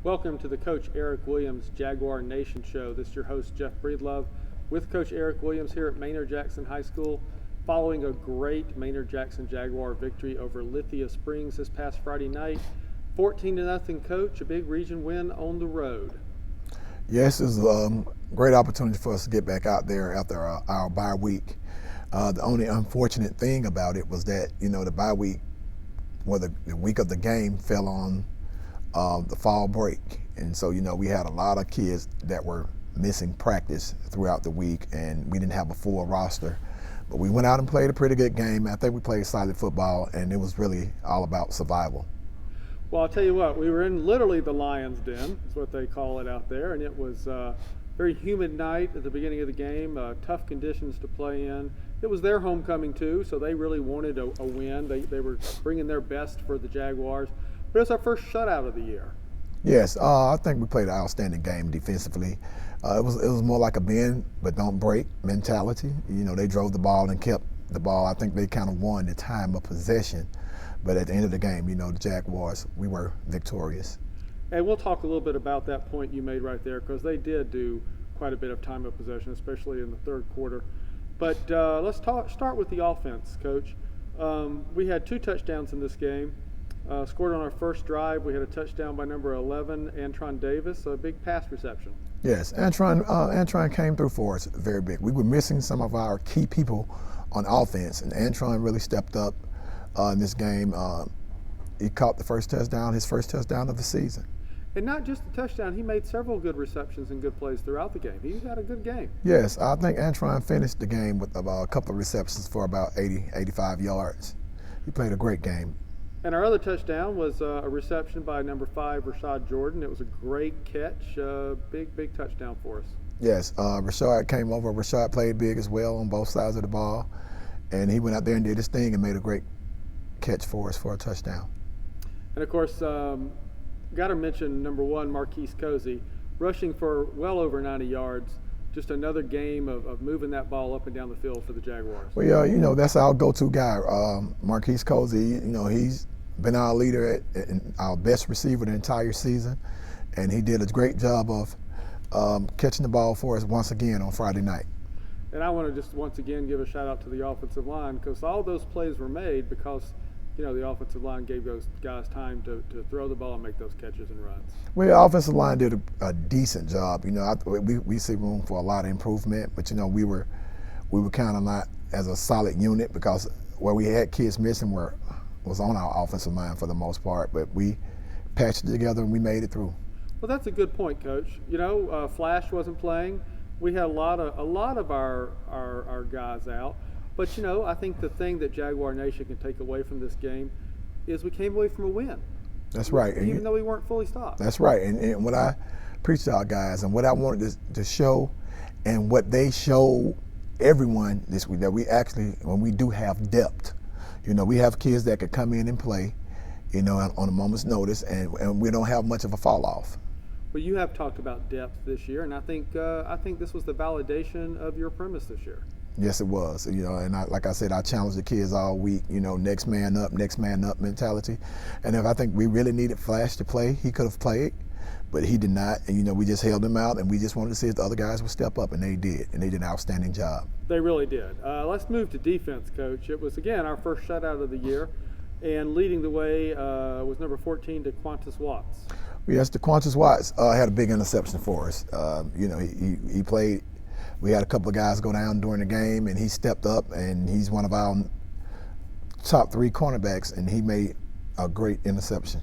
Welcome to the Coach Eric Williams Jaguar Nation Show. This is your host, Jeff Breedlove, with Coach Eric Williams here at Maynard Jackson High School, following a great Maynard Jackson Jaguar victory over Lithia Springs this past Friday night. 14-0, Coach, a big region win on the road. Yes, it was a great opportunity for us to get back out there after our bye week. The only unfortunate thing about it was that, the bye week, the week of the game fell on the fall break. And so, we had a lot of kids that were missing practice throughout the week, and we didn't have a full roster. But we went out and played a pretty good game. I think we played solid football, and it was really all about survival. Well, I'll tell you what, we were in literally the lion's den, is what they call it out there, and it was a very humid night at the beginning of the game, tough conditions to play in. It was their homecoming too, so they really wanted a win. They were bringing their best for the Jaguars, but it's our first shutout of the year. Yes, I think we played an outstanding game defensively. It was more like a bend but don't break mentality. They drove the ball and kept the ball. I think they kind of won the time of possession. But at the end of the game, the Jaguars, we were victorious. And we'll talk a little bit about that point you made right there, because they did do quite a bit of time of possession, especially in the third quarter. But let's start with the offense, Coach. We had 2 touchdowns in this game. Scored on our first drive. We had a touchdown by number 11, Antron Davis, a big pass reception. Yes, Antron came through for us very big. We were missing some of our key people on offense, and Antron really stepped up in this game. He caught the first touchdown, his first touchdown of the season. And not just a touchdown, he made several good receptions and good plays throughout the game. He had a good game. Yes, I think Antron finished the game with about a couple of receptions for about 85 yards. He played a great game. And our other touchdown was a reception by number 5, Rashad Jordan. It was a great catch, big touchdown for us. Yes, Rashad came over. Rashad played big as well on both sides of the ball. And he went out there and did his thing and made a great catch for us for a touchdown. And of course, got to mention number 1, Marquise Cozy, rushing for well over 90 yards. Just another game of moving that ball up and down the field for the Jaguars. Well, yeah, that's our go-to guy, Marquise Cozy. He's been our leader and our best receiver the entire season, and he did a great job of catching the ball for us once again on Friday night. And I want to just once again give a shout out to the offensive line, because all those plays were made because the offensive line gave those guys time to throw the ball and make those catches and runs. Well, the offensive line did a decent job. We see room for a lot of improvement, but we were kind of not as a solid unit, because where we had kids missing was on our offensive line for the most part, but we patched it together and we made it through. Well, that's a good point, Coach. Flash wasn't playing. We had a lot of our guys out. But, I think the thing that Jaguar Nation can take away from this game is we came away from a win. That's right. Even though we weren't fully stopped. That's right. And what I preached to our guys and what I wanted to show, and what they showed everyone this week, that we actually, when we do have depth, we have kids that could come in and play, on a moment's notice, and we don't have much of a fall off. Well, you have talked about depth this year, and I think this was the validation of your premise this year. Yes, it was. And like I said, I challenged the kids all week. Next man up mentality. And if I think we really needed Flash to play, he could have played, but he did not. And we just held him out, and we just wanted to see if the other guys would step up, and they did. And they did an outstanding job. They really did. Let's move to defense, Coach. It was again our first shutout of the year, and leading the way was number 14, DeQuantus Watts. Yes, DeQuantus Watts had a big interception for us. He played. We had a couple of guys go down during the game, and he stepped up, and he's one of our top 3 cornerbacks, and he made a great interception.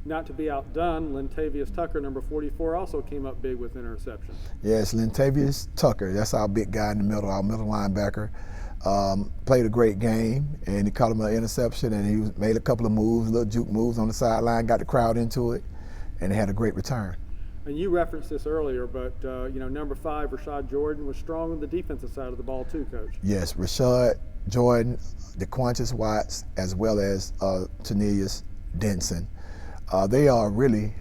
Not to be outdone, Lintavious Tucker, number 44, also came up big with interception. Yes, Lintavious Tucker, that's our big guy in the middle, our middle linebacker. Played a great game, and he caught him an interception, and he made a couple of moves, little juke moves on the sideline, got the crowd into it, and he had a great return. And you referenced this earlier, but number 5, Rashad Jordan, was strong on the defensive side of the ball too, Coach. Yes, Rashad Jordan, DeQuantus Watts, as well as Tanelius Denson. They are really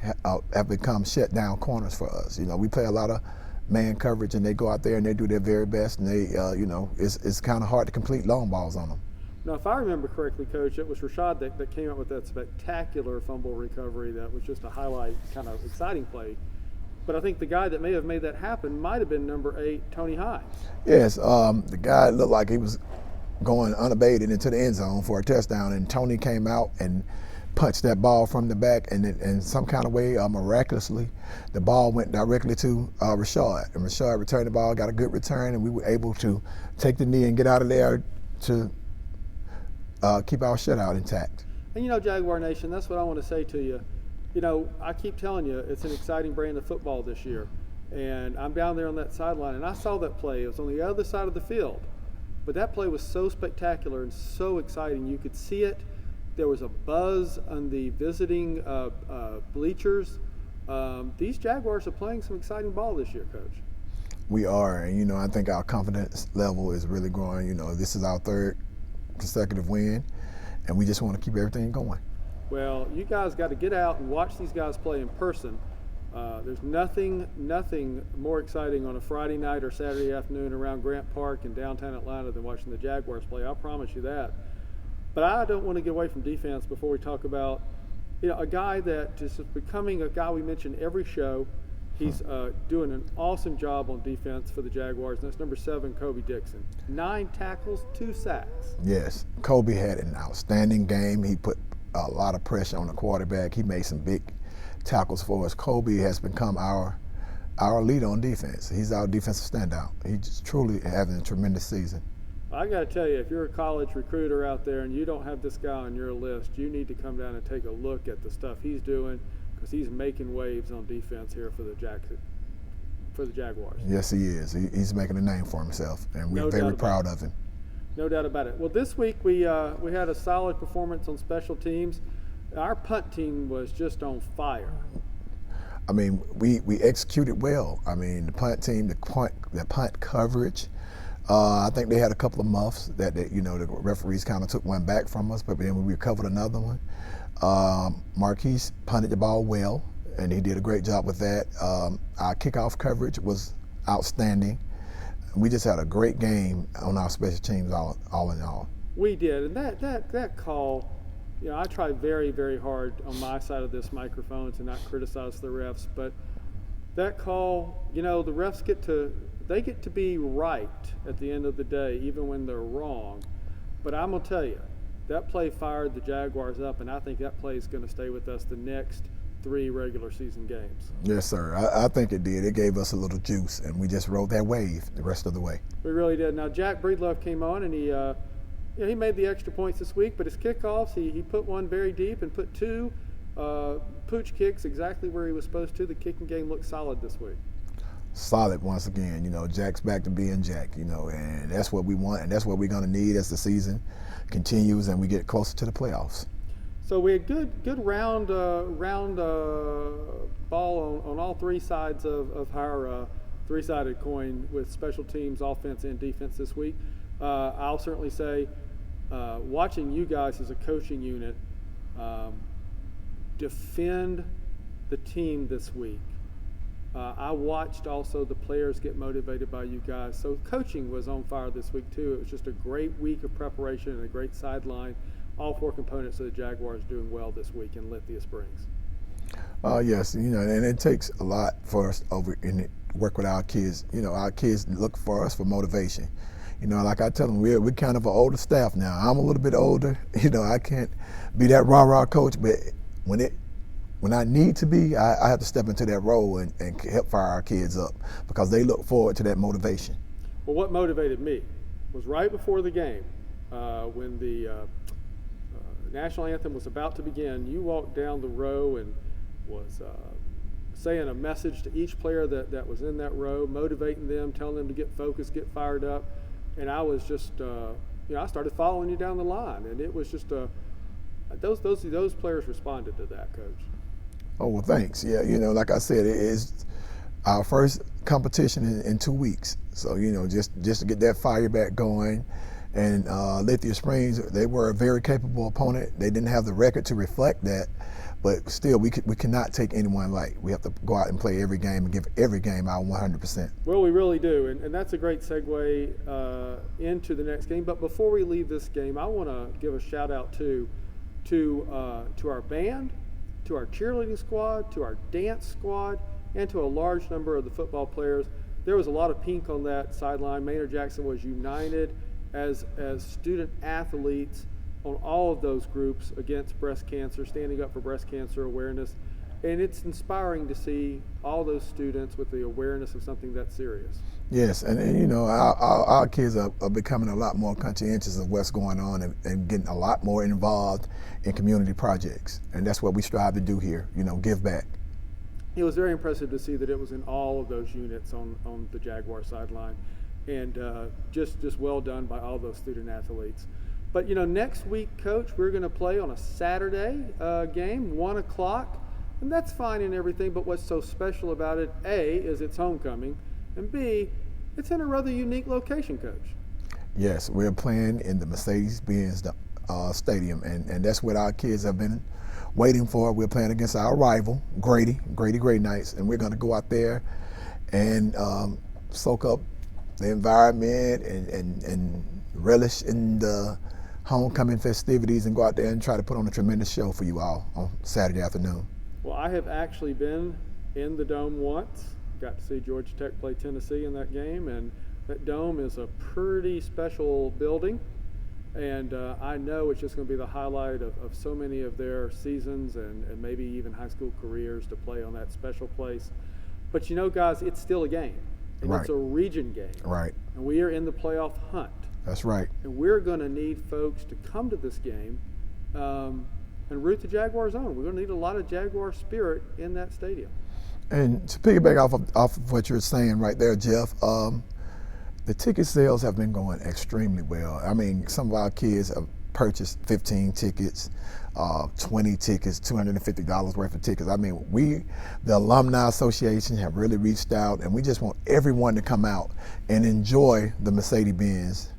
have become shut-down corners for us. We play a lot of man coverage, and they go out there and they do their very best, and they, it's kind of hard to complete long balls on them. Now, if I remember correctly, Coach, it was Rashad that came up with that spectacular fumble recovery that was just a highlight, kind of exciting play. But I think the guy that may have made that happen might have been number 8, Tony Hines. Yes, the guy looked like he was going unabated into the end zone for a touchdown, and Tony came out and punched that ball from the back, and in some kind of way, miraculously, the ball went directly to Rashad. And Rashad returned the ball, got a good return, and we were able to take the knee and get out of there to keep our shutout intact. And you know, Jaguar Nation, that's what I want to say to you. You know, I keep telling you, it's an exciting brand of football this year. And I'm down there on that sideline, and I saw that play. It was on the other side of the field. But that play was so spectacular and so exciting. You could see it. There was a buzz on the visiting bleachers. These Jaguars are playing some exciting ball this year, Coach. We are, and you know, I think our confidence level is really growing. You know, this is our 3rd consecutive win, and we just want to keep everything going. Well, you guys got to get out and watch these guys play in person. There's nothing more exciting on a Friday night or Saturday afternoon around Grant Park in downtown Atlanta than watching the Jaguars play. I promise you that. But I don't want to get away from defense before we talk about, you know, a guy that just is becoming a guy we mention every show. He's doing an awesome job on defense for the Jaguars, and that's number 7, Kobe Dixon. 9 tackles, 2 sacks. Yes, Kobe had an outstanding game. He put a lot of pressure on the quarterback. He made some big tackles for us. Kobe has become our leader on defense. He's our defensive standout. He's truly having a tremendous season. I got to tell you, if you're a college recruiter out there and you don't have this guy on your list, you need to come down and take a look at the stuff he's doing, because he's making waves on defense here for the Jaguars. Yes, he is. He's making a name for himself, and we're very proud of him. No doubt about it. Well, this week we had a solid performance on special teams. Our punt team was just on fire. I mean, we executed well. I mean, the punt team, the punt coverage. I think they had a couple of muffs that you know, the referees kind of took one back from us, but then we recovered another one. Marquise punted the ball well, and he did a great job with that. Our kickoff coverage was outstanding. We just had a great game on our special teams, all in all. We did, and that call, you know, I try very, very hard on my side of this microphone to not criticize the refs, but that call, you know, the refs get to be right at the end of the day, even when they're wrong. But I'm gonna tell you, that play fired the Jaguars up, and I think that play is going to stay with us the next 3 regular season games. Yes, sir. I think it did. It gave us a little juice, and we just rode that wave the rest of the way. We really did. Now, Jack Breedlove came on, and he made the extra points this week, but his kickoffs, he put one very deep and put 2 pooch kicks exactly where he was supposed to. The kicking game looked solid this week. Solid once again. You know, Jack's back to being Jack, you know, and that's what we want, and that's what we're going to need as the season continues and we get closer to the playoffs. So we had good round ball on all 3 sides of our 3-sided coin with special teams, offense, and defense this week. I'll certainly say, watching you guys as a coaching unit defend the team this week. I watched also the players get motivated by you guys. So coaching was on fire this week too. It was just a great week of preparation and a great sideline. All 4 components of the Jaguars doing well this week in Lithia Springs. Yes, you know, and it takes a lot for us over in work with our kids. You know, our kids look for us for motivation. You know, like I tell them, we're kind of an older staff now. I'm a little bit older. You know, I can't be that rah-rah coach, but when I need to be, I have to step into that role and help fire our kids up because they look forward to that motivation. Well, what motivated me was right before the game, when the national anthem was about to begin, you walked down the row and was saying a message to each player that was in that row, motivating them, telling them to get focused, get fired up. And I was just, I started following you down the line, and it was just those players responded to that, Coach. Oh, well, thanks. Yeah, you know, like I said, it is our first competition in 2 weeks. So, you know, just to get that fire back going. And Lithia Springs, they were a very capable opponent. They didn't have the record to reflect that, but still we cannot take anyone light. We have to go out and play every game and give every game our 100%. Well, we really do, and that's a great segue into the next game. But before we leave this game, I want to give a shout out to our band, to our cheerleading squad, to our dance squad, and to a large number of the football players. There was a lot of pink on that sideline. Maynard Jackson was united as student athletes on all of those groups against breast cancer, standing up for breast cancer awareness. And it's inspiring to see all those students with the awareness of something that serious. Yes, and you know, our kids are becoming a lot more conscientious of what's going on and getting a lot more involved in community projects. And that's what we strive to do here, you know, give back. It was very impressive to see that it was in all of those units on the Jaguar sideline. And just well done by all those student athletes. But, you know, next week, Coach, we're going to play on a Saturday game, 1 o'clock. And that's fine and everything, but what's so special about it, A, is it's homecoming, and B, it's in a rather unique location, Coach. Yes, we're playing in the Mercedes-Benz Stadium, and that's what our kids have been waiting for. We're playing against our rival, Grady Great Knights, and we're going to go out there and soak up the environment and relish in the homecoming festivities and go out there and try to put on a tremendous show for you all on Saturday afternoon. Well, I have actually been in the Dome once. Got to see Georgia Tech play Tennessee in that game, and that Dome is a pretty special building. And I know it's just going to be the highlight of so many of their seasons and maybe even high school careers to play on that special place. But you know, guys, it's still a game. And right. It's a region game. Right. And we are in the playoff hunt. That's right. And we're going to need folks to come to this game and root the Jaguars on. We're going to need a lot of Jaguar spirit in that stadium. And to piggyback off of what you're saying right there, Jeff, the ticket sales have been going extremely well. I mean, some of our kids have purchased 15 tickets, 20 tickets, $250 worth of tickets. I mean, the Alumni Association, have really reached out, and we just want everyone to come out and enjoy the Mercedes-Benz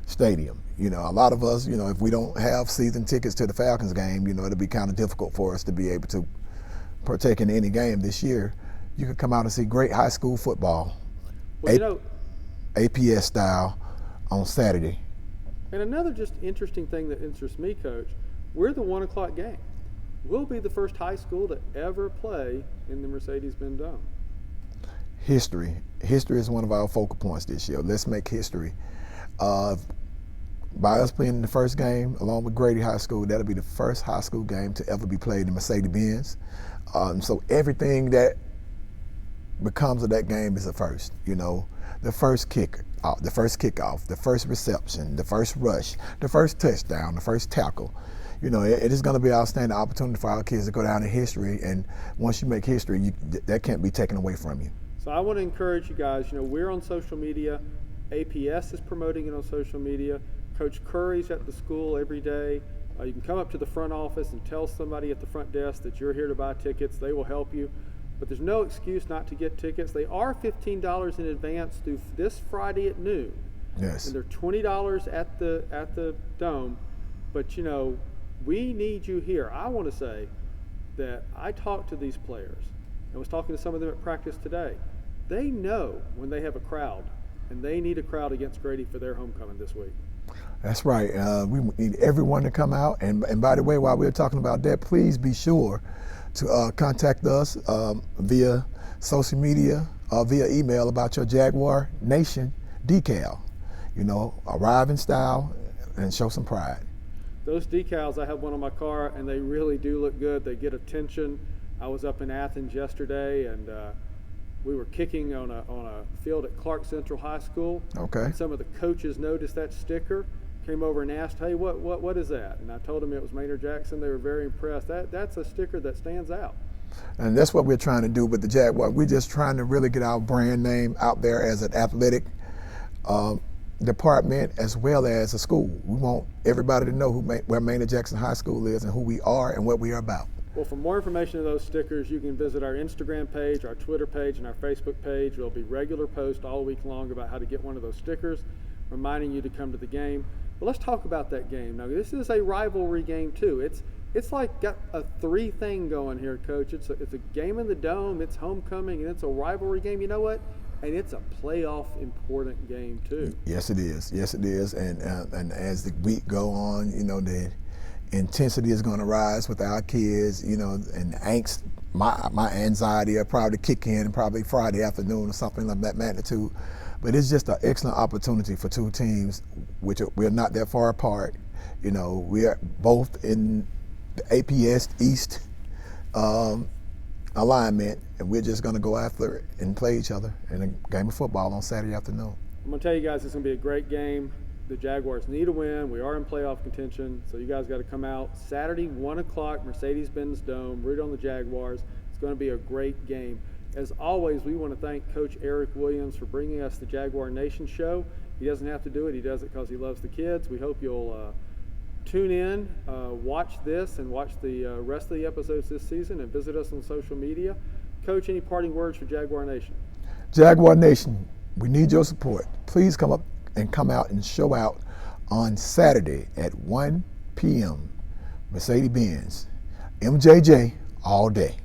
Stadium. You know, a lot of us, you know, if we don't have season tickets to the Falcons game, you know, it'll be kind of difficult for us to be able to partake in any game this year. You could come out and see great high school football, well, you know, APS style, on Saturday. And another just interesting thing that interests me, Coach, we're the 1 o'clock game. We'll be the first high school to ever play in the Mercedes-Benz Dome. History is one of our focal points this year. Let's make history. By us playing in the first game, along with Grady High School, that'll be the first high school game to ever be played in Mercedes-Benz. So everything that becomes of that game is a first. You know, the first kick, the first kickoff, the first reception, the first rush, the first touchdown, the first tackle. You know, it is going to be an outstanding opportunity for our kids to go down in history. And once you make history, that can't be taken away from you. So I want to encourage you guys. You know, we're on social media. APS is promoting it on social media. Coach Curry's at the school every day. You can come up to the front office and tell somebody at the front desk that you're here to buy tickets. They will help you. But there's no excuse not to get tickets. They are $15 in advance through this Friday at noon. Yes. And they're $20 at the Dome. But, you know, we need you here. I want to say that I talked to these players and was talking to some of them at practice today. They know when they have a crowd, and they need a crowd against Grady for their homecoming this week. That's right. We need everyone to come out. And by the way, while we're talking about that, please be sure to contact us via social media or via email about your Jaguar Nation decal. You know, arrive in style and show some pride. Those decals, I have one on my car, and they really do look good. They get attention. I was up in Athens yesterday, and we were kicking on a field at Clark Central High School. Okay. And some of the coaches noticed that sticker, came over and asked, "Hey, what is that?" And I told them it was Maynard Jackson. They were very impressed. That's a sticker that stands out. And that's what we're trying to do with the Jaguar. We're just trying to really get our brand name out there as an athletic department as well as a school. We want everybody to know where Maynard Jackson High School is and who we are and what we are about. Well, for more information on those stickers, you can visit our Instagram page, our Twitter page, and our Facebook page. There'll be regular posts all week long about how to get one of those stickers, reminding you to come to the game. But let's talk about that game. Now, this is a rivalry game, too. It's like got a three thing going here, Coach. It's a game in the Dome, it's homecoming, and it's a rivalry game. You know what? And it's a playoff important game too. Yes, it is. Yes, it is. And as the week go on, you know, the intensity is going to rise with our kids. You know, and angst, my anxiety will probably kick in probably Friday afternoon or something of that magnitude. But it's just an excellent opportunity for two teams, which we're not that far apart. You know, we are both in the APS East alignment, and we're just going to go after it and play each other in a game of football on Saturday afternoon. I'm going to tell you guys it's going to be a great game. The Jaguars need a win. We are in playoff contention, so you guys got to come out Saturday, 1 o'clock, Mercedes-Benz Dome, root on the Jaguars. It's going to be a great game. As always, we want to thank Coach Eric Williams for bringing us the Jaguar Nation show. He doesn't have to do it. He does it because he loves the kids. We hope you'll tune in, watch this, and watch the rest of the episodes this season, and visit us on social media. Coach, any parting words for Jaguar Nation? Jaguar Nation, we need your support. Please come out and show out on Saturday at 1 p.m. Mercedes-Benz. MJJ all day.